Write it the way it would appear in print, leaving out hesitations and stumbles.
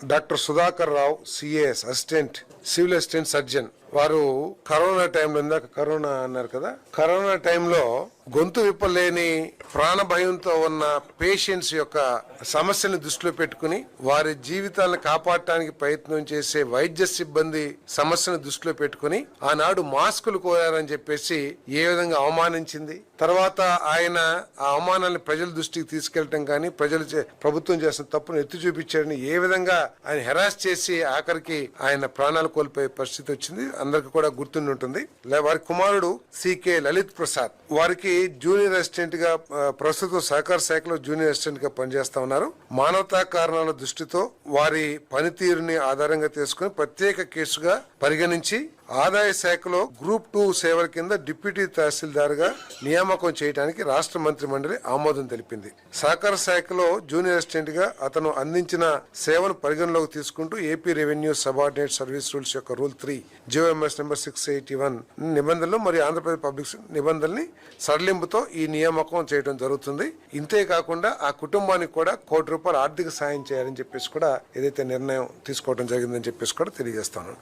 Doctor Sudhakar Rao CAS assistant civil assistant surgeon. వారు corona టైంలో, ఇందాక కరోనా అన్నారు కదా, కరోనా టైంలో గొంతు విప్పలేని ప్రాణ భయంతో ఉన్న పేషెంట్స్ యొక్క సమస్యను దృష్టిలో పెట్టుకుని వారి జీవితాలను కాపాడటానికి ప్రయత్నం చేసే వైద్య సిబ్బంది సమస్యను దృష్టిలో పెట్టుకుని ఆనాడు మాస్కులు కోరారని చెప్పేసి ఏ విధంగా అవమానించింది. తర్వాత ఆయన ఆ అవమానాన్ని ప్రజల దృష్టికి తీసుకెళ్లటం కానీ, ప్రభుత్వం చేసిన తప్పును ఎత్తి చూపించారని ఏ విధంగా ఆయన హెరాస్ చేసి ఆఖరికి ఆయన ప్రాణాలు కోల్పోయే పరిస్థితి వచ్చింది. అందరికి కూడా గుర్తుండి ఉంటుంది. వారి కుమారుడు సికే లలిత్ ప్రసాద్, వారికి జూనియర్ అసిస్టెంట్ గా, ప్రస్తుతం సహకార శాఖలో జూనియర్ అసిస్టెంట్ గా పనిచేస్తా ఉన్నారు. మానవతా కారణాల దృష్టితో వారి పనితీరుని ఆధారంగా తీసుకుని ప్రత్యేక కేసుగా పరిగణించి ఆదాయ శాఖలో గ్రూప్ 2 సేవల కింద డిప్యూటీ తహసీల్దార్ గా నియామకం చేయడానికి రాష్ట్ర మంత్రి మండలి ఆమోదం తెలిపింది. సహకార శాఖలో జూనియర్ అసిస్టెంట్ గా అతను అందించిన సేవను పరిగణలోకి తీసుకుంటూ AP revenue subordinate service rules యొక్క రూల్ 3 GOMS నెంబర్ 681 నిబంధనలు మరియు ఆంధ్రప్రదేశ్ పబ్లిక్ నిబంధనల్ని సడలింపుతో ఈ నియామకం చేయడం జరుగుతుంది. ఇంతే కాకుండా ఆ కుటుంబానికి కూడా ₹1 కోటి ఆర్థిక సాయం చేయాలని చెప్పేసి కూడా ఏదైతే నిర్ణయం తీసుకోవడం జరిగిందని చెప్పేసి కూడా తెలియజేస్తాను.